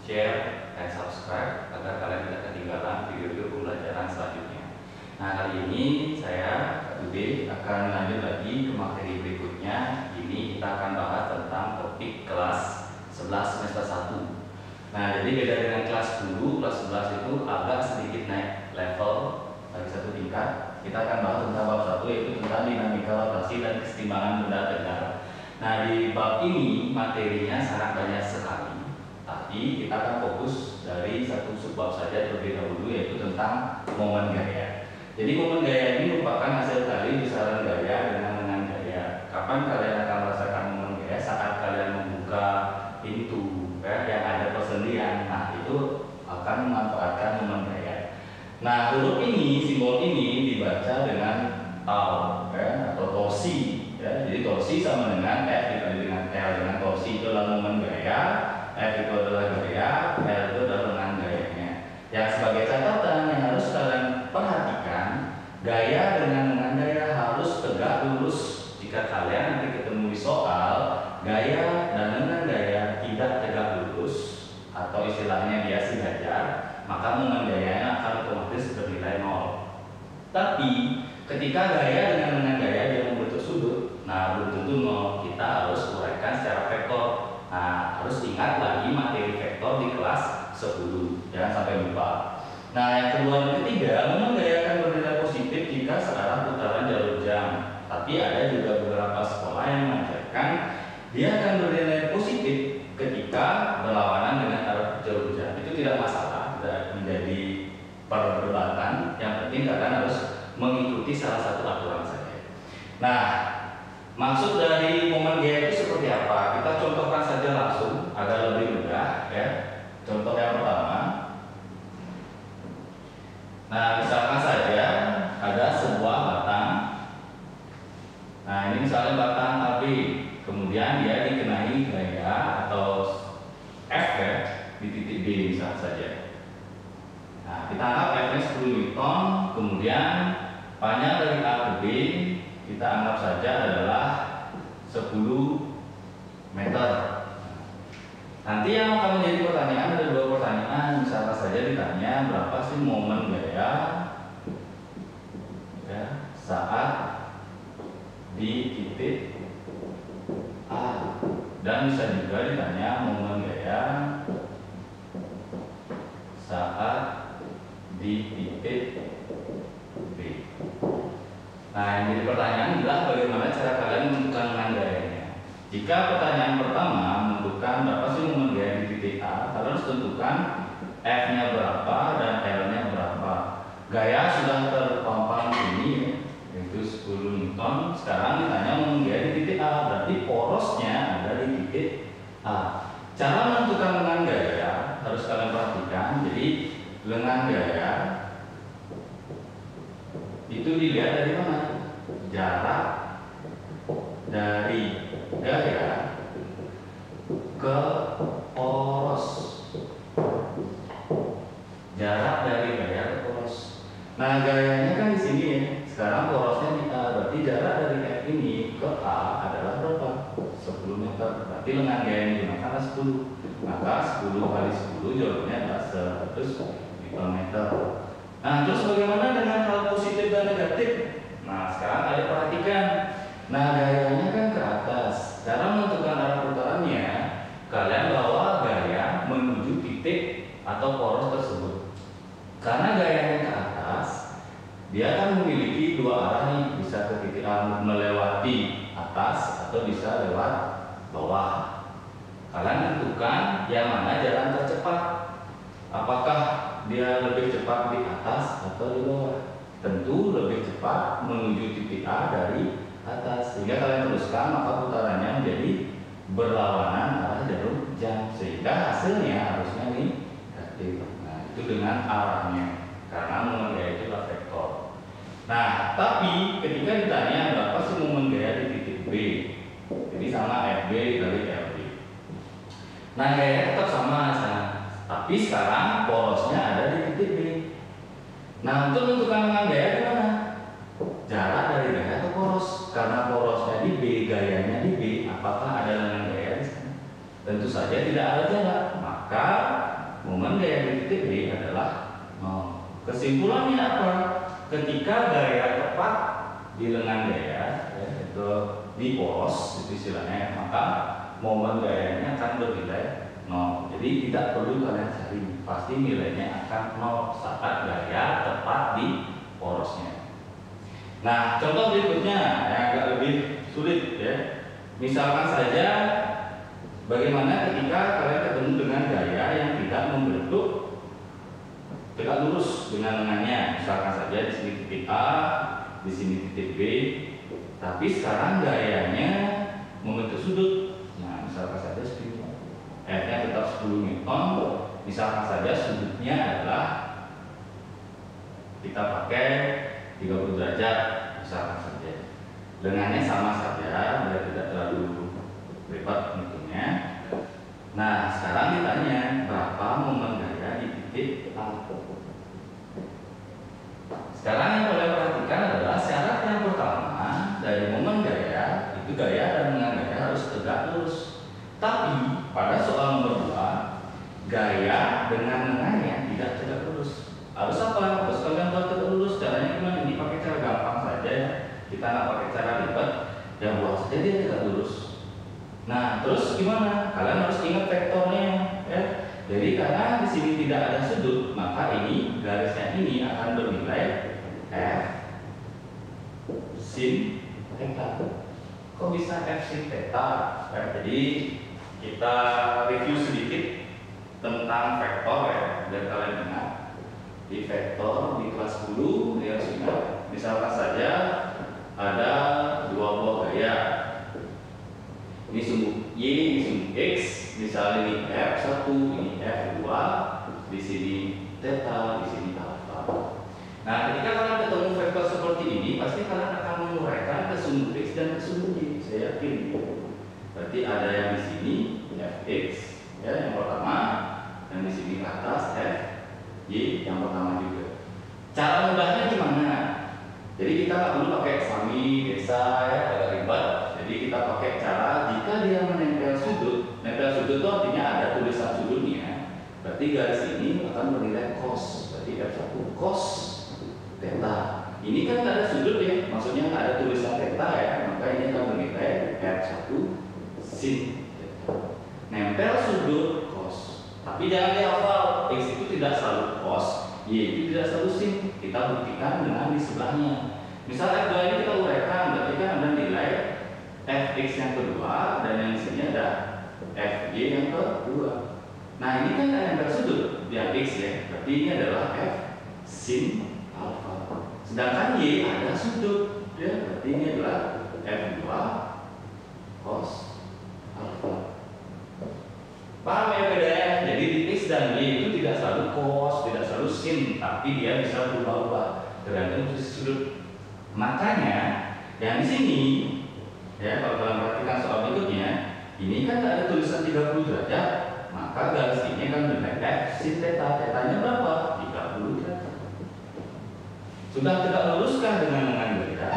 share, dan subscribe agar kalian tidak ketinggalan video-video pembelajaran selanjutnya. Nah, kali ini saya, Kak Bude, akan lanjut lagi ke materi berikutnya. Ini kita akan bahas tentang topik kelas 11 semester 1. Nah, jadi beda dengan kelas dulu, kelas 11 itu agak sedikit naik level lagi satu tingkat. Kita akan bahas tentang bab 1, yaitu tentang dinamika rotasi dan kesetimbangan benda tegak. Nah, di bab ini materinya sangat banyak sekali, tapi kita akan fokus dari satu subbab saja terlebih dahulu, yaitu tentang momen gaya. Jadi momen gaya ini merupakan hasil dari besaran gaya dengan gaya. Kapan kalian akan merasakan momen gaya? Saat kalian membuka pintu yang ada persendian. Nah, itu akan memanfaatkan momen gaya. Nah, huruf ini, simbol ini dibaca dengan tau atau torsi. Jadi torsi sama dengan F dikali dengan L. Dengan torsi itu adalah momen gaya, F itu adalah gaya, L itu adalah lengan gayanya. Yang sebagai catatan yang harus kalian perhatikan, gaya dengan lengan gaya harus tegak lurus. Jika kalian nanti ketemu di soal gaya dan lengan gaya tidak tegak lurus atau istilahnya dia sejajar, maka momen gayanya akan otomatis bernilai 0. Tapi ketika gaya dengan lengan gaya dia membentuk sudut, nah belum tentu 0. Kita harus uraikan secara vektor. Nah, harus ingat lagi materi vektor di kelas 10. Jangan sampai lupa. Nah, yang kedua dan ketiga, momen gaya akan bernilai positif jika searah putaran jalur jam. Tapi ada juga beberapa sekolah yang mengajarkan dia akan bernilai positif ketika berlawanan dengan arah jalur jam. Itu tidak masalah, tidak menjadi perdebatan. Yang penting kalian harus mengikuti salah satu aturan saja. Nah, maksud dari momen gaya itu seperti apa? Kita contohkan saja langsung agar lebih mudah, ya. Contoh yang pertama. Nah, misalkan saja ada sebuah batang. Nah, ini misalnya batang AB, kemudian dia dikenai gaya atau F ya, di titik B misalnya saja. Nah, kita anggap F-nya 10 Newton, kemudian panjang dari A ke B kita anggap saja adalah 10 meter. Nanti yang akan menjadi pertanyaan ada dua pertanyaan. Misalnya saja ditanya berapa sih momen gaya ya, saat di titik A, dan bisa juga ditanya momen gaya saat di titik B. Nah, yang jadi pertanyaan adalah bagaimana cara kalian menentukan momen gayanya. Jika pertanyaan pertama menentukan berapa sih momen gaya di titik A, kalian harus tentukan F-nya berapa dan L-nya berapa. Gaya sudah terpampang ini, yaitu 10 Newton. Sekarang ditanya momen gaya di titik A, berarti porosnya ada di titik A. Cara menentukan lengan gaya harus kalian perhatikan. Jadi lengan gaya itu dilihat dari mana? Jarak dari gaya ke poros. Jarak dari gaya ke poros. Nah, gayanya kan di sini ya. Sekarang porosnya di A, berarti jarak dari F ini ke A adalah berapa? 10 meter. Berarti lengan gaya yang digunakan adalah 10. Maka 10 kali 10 jawabannya adalah 100 meter. Nah, terus bagaimana dengan hal positif dan negatif? Nah, sekarang kalian perhatikan. Nah, gayanya kan ke atas. Cara menentukan arah putarannya, kalian bawa gaya menuju titik atau poros tersebut. Karena gayanya ke atas, dia akan memiliki dua arah nih, bisa ke titik A melewati atas atau bisa lewat bawah. Kalian tentukan yang mana jalan tercepat. Apakah dia lebih cepat di atas atau di bawah? Tentu lebih cepat menuju titik A dari atas. Sehingga kalian teruskan, maka putarannya menjadi berlawanan arah jalur jam, sehingga hasilnya harusnya negatif. Nah, itu dengan arahnya, karena momen gaya itu adalah vektor. Nah, tapi ketika ditanya berapa sih momen gaya di titik B, jadi sama FB dikali LB. Nah, gaya tetap sama, tapi sekarang porosnya ada di titik B. Nah, untuk menentukan lengan gaya gimana? Jarak dari gaya ke poros. Karena porosnya di B, gayanya di B, apakah ada lengan gaya di sana? Tentu saja tidak ada jarak, maka momen gaya di titik B adalah 0. Kesimpulannya apa? Ketika gaya tepat di lengan gaya, itu di poros, itu istilahnya, maka momen gayanya akan bernilai 0. Jadi tidak perlu kalian cari, pasti nilainya akan 0 saat gaya tepat di porosnya. Nah, contoh berikutnya yang agak lebih sulit ya. Misalkan saja bagaimana ketika kalian ketemu dengan gaya yang tidak membentuk tegak lurus dengan lengannya. Misalkan saja di sini titik A, di sini titik B, tapi sekarang gayanya membentuk sudut. Nah, misalkan saja seperti ini. F-nya tetap 10 Newton. Misalkan saja sudutnya adalah kita pakai 30 derajat, misalkan saja. Lengannya sama saja, biar tidak terlalu ribet hitungnya. Nah, sekarang ditanya berapa momen gaya di titik A. Sekarang yang kalian perhatikan adalah syarat yang pertama dari momen gaya itu gaya dan lengan gaya harus tegak lurus. Tapi pada soal nomor 2, gaya dengan lengannya tidak tegak lurus. Harus apa? Harus kalian buat tegak lurus. Caranya gimana? Ini pakai cara gampang saja ya. Kita nggak pakai cara ribet. Yang buat saja dia tegak lurus. Nah, terus gimana? Kalian harus ingat vektornya ya. Jadi karena di sini tidak ada sudut, maka ini garisnya ini akan bernilai F sin theta. Kok bisa F sin theta? Jadi kita review sedikit tentang vektor ya, biar kalian ingat. Di vektor di kelas 10 ya sudah. Misalkan saja ada dua buah gaya. Ini sumbu Y, ini sumbu X, misalnya ini F1, ini F2, di sini theta, di sini alpha. Nah, ketika kalian ketemu vektor seperti ini, pasti kalian akan menguraikan ke sumbu X dan ke sumbu Y, saya yakin. Berarti ada yang di sini Fx, ya yang pertama, dan di sini ke atas Fy yang pertama juga. Cara mudahnya gimana? Jadi kita nggak perlu pakai sami, desa, ya, agak ribet. Jadi kita pakai cara jika dia menempel sudut. Nempel sudut itu artinya ada tulisan sudutnya. Berarti garis ini akan bernilai cos. Berarti F1 cos theta. Ini kan nggak ada sudut ya, maksudnya nggak ada tulisan theta ya, maka ini akan bernilai F1 sin theta. Nempel sudut cos. Tapi jangan dihafal, X itu tidak selalu cos, Y itu tidak selalu sin. Kita buktikan dengan di sebelahnya. Misal F2 ini kita uraikan, berarti kan ada nilai Fx yang kedua dan yang di sini ada Fy yang kedua. Nah, ini kan ada nempel sudut yang X ya, berarti ini adalah F sin alpha. Sedangkan Y ada sudut, ya, berarti ini adalah F2 cos alpha. Paham ya bedanya? Jadi di X dan Y itu tidak selalu cos, tidak selalu sin, tapi dia bisa berubah-ubah tergantung posisi sudut. Makanya yang di sini, ya kalau kalian perhatikan soal berikutnya, ini kan ada tulisan 30 derajat, maka garis ini akan bernilai F sin theta. Thetanya berapa? 30 derajat. Sudah tegak luruskah dengan lengan gaya?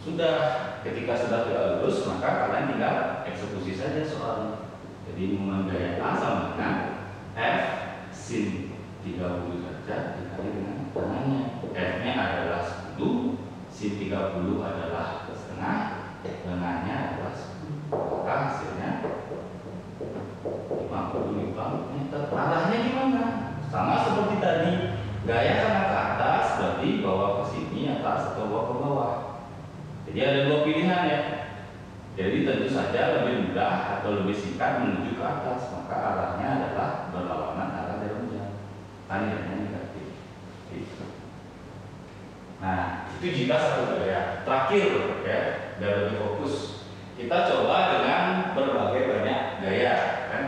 Sudah. Ketika sudah tegak lurus, maka kalian tinggal eksekusi saja soalnya. Jadi momen gaya A sama dengan F sin 30 derajat dikali dengan lengannya. F-nya adalah 10, sin 30 adalah setengah, lengannya adalah 10. Maka hasilnya 50 Newton meter. Arahnya gimana? Sama seperti tadi, gaya karena ke atas berarti bawa ke sini atas atau bawa ke bawah. Jadi ada dua pilihan ya. Jadi tentu saja lebih mudah atau lebih singkat menuju ke atas, maka arahnya adalah berlawanan arah jarum jam. Tandanya negatif. Nah, itu jika satu gaya. Terakhir ya, biar lebih fokus, kita coba dengan berbagai banyak gaya, kan?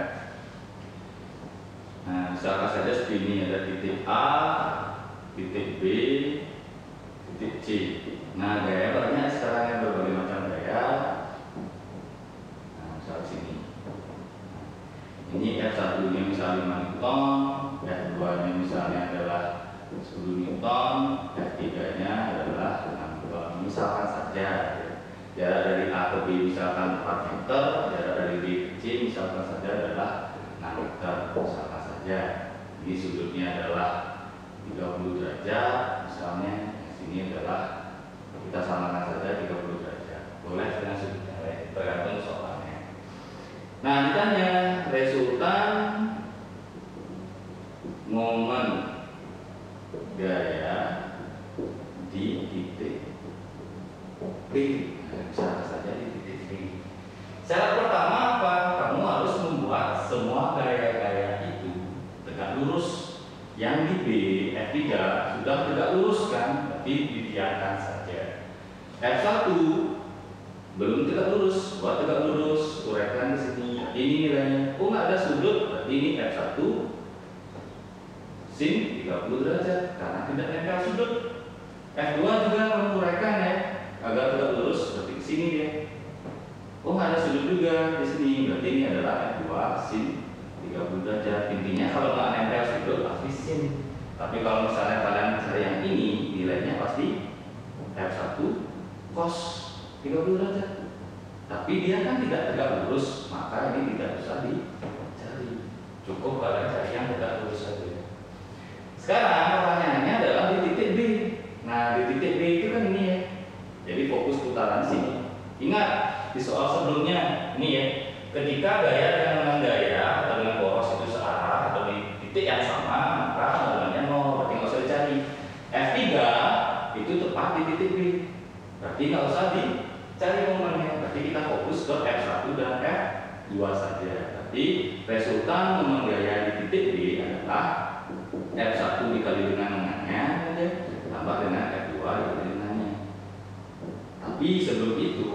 Nah, misalkan saja seperti ini, ada titik A, titik B, titik C. Nah, gaya banyak sekarang yang berbagai macam gaya. Nah, misal sini. Ini F1 nya misalnya 5 Newton, F2 nya misalnya adalah 10 Newton, F3 nya adalah 6 Newton. Misalkan saja jarak dari A ke B misalkan 4 meter, jarak dari B ke C C misalkan saja adalah 6 meter, misalkan saja. Ini sudutnya adalah 30 derajat, misalnya yang sini adalah kita samakan saja 30 derajat. Boleh dengan sudut yang lain, tergantung soalnya. Nah, ditanya resultan momen gaya di titik P. Misalkan saja di titik P. Syarat pertama apa? Kamu harus membuat semua gaya-gaya itu tegak lurus. Yang di B, F3 sudah tegak lurus kan, berarti dibiarkan saja. F1 belum tegak lurus, buat tegak lurus, uraikan di sini. Ini nilainya. Oh, nggak ada sudut, berarti ini F1 sin 30 derajat karena tidak nempel sudut. F2 juga menguraikan ya, agar tegak lurus, berarti ke sini dia. Oh, nggak ada sudut juga di sini, berarti ini adalah F2 sin 30 derajat. Intinya kalau nggak nempel sudut pasti sin. Tapi kalau misalnya kalian cari yang ini, nilainya pasti F1 cos 30 derajat. Tapi dia kan tidak tegak lurus, maka ini tidak usah dicari. Cukup kalian cari yang tegak lurus saja. Sekarang pertanyaannya adalah di titik B. Nah, di titik B itu kan ini ya. Jadi fokus putaran sini. Ingat di soal sebelumnya ini ya. Ketika gaya dengan gaya atau dengan poros itu searah atau di titik yang sama, maka momennya 0, berarti nggak usah dicari. F3 itu tepat di titik B, berarti nggak usah dicari momennya. Berarti kita fokus ke F1 dan F2 saja. Berarti resultan momen gaya di titik B adalah F1 dikali dengan lengannya, tambah dengan F2 dikali lengannya. Tapi sebelum itu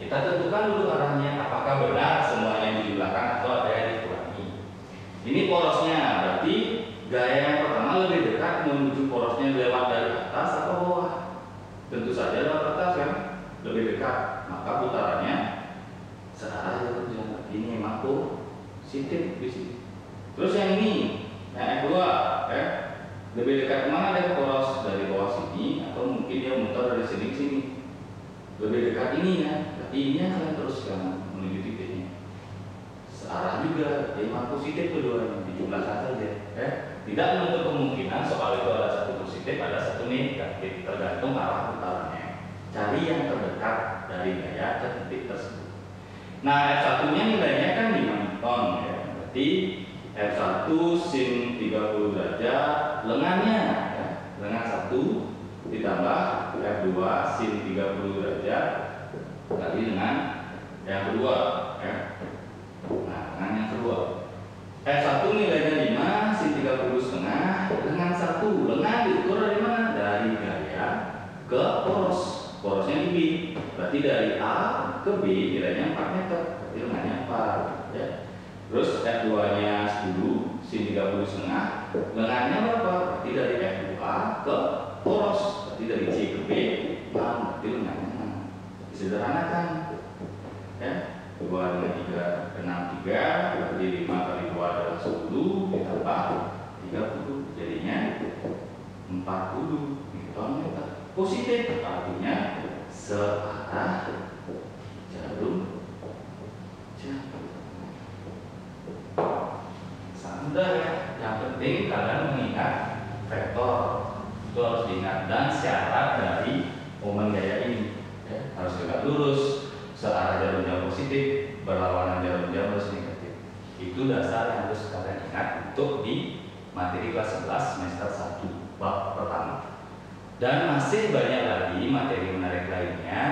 kita tentukan dulu arahnya, apakah benar semuanya dijumlahkan atau ada yang dikurangi. Ini porosnya, berarti gaya yang pertama lebih dekat menuju porosnya lewat dari atas atau bawah. Tentu saja lewat atas kan, lebih dekat, maka putarannya searah ya terus. Ini memang positif di sini. Terus yang ini, yang F2 lebih dekat mana dari poros, dari bawah sini atau mungkin dia muter dari sini ke sini. Lebih dekat ini ya, berarti ini akan teruskan menuju titiknya. Searah juga, jadi memang positif keduanya, dijumlahkan saja. Tidak menutup kemungkinan soal itu ada satu positif, ada satu negatif, tergantung arah putarannya. Cari yang terdekat dari gaya ke titik tersebut. Nah, F1-nya nilainya kan 5 Newton ya, berarti F1 sin 30 derajat, lengannya ya, lengan 1 ditambah F2 sin 30 derajat kali dengan yang kedua ya. Nah, dengan yang kedua F1 nilainya 5 sin 30 setengah dengan 1. Lengan diukur dari mana? Dari gaya ke poros. Porosnya di B, berarti dari A ke B nilainya 4 meter, berarti lengannya 4 ya. Terus F2 nya 10 sin 30 setengah, lengannya berapa? Berarti dari F2 ke poros, berarti dari C ke B 6, berarti lengannya 6. Disederhanakan ya, 2 dengan 3 6 3, berarti 5 kali 2 adalah 10 ditambah 30, jadinya 40 Newton meter. Positif artinya searah jarum jam. Mudah ya. Yang penting kalian mengingat vektor itu harus diingat, dan syarat dari momen gaya ini ya, harus tegak lurus, searah jarum jam positif, berlawanan jarum jam negatif. Itu dasar yang harus kalian ingat untuk di materi kelas 11 semester 1 bab pertama. Dan masih banyak lagi materi menarik lainnya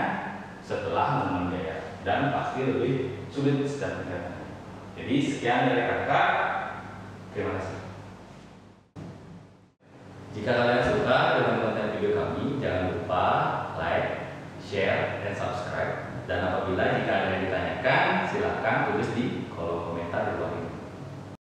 setelah momen gaya, dan pasti lebih sulit dan berat. Jadi sekian dari kakak. Terima kasih. Jika kalian suka dengan konten video kami, jangan lupa like, share, dan subscribe. Dan apabila jika ada yang ditanyakan, silakan tulis di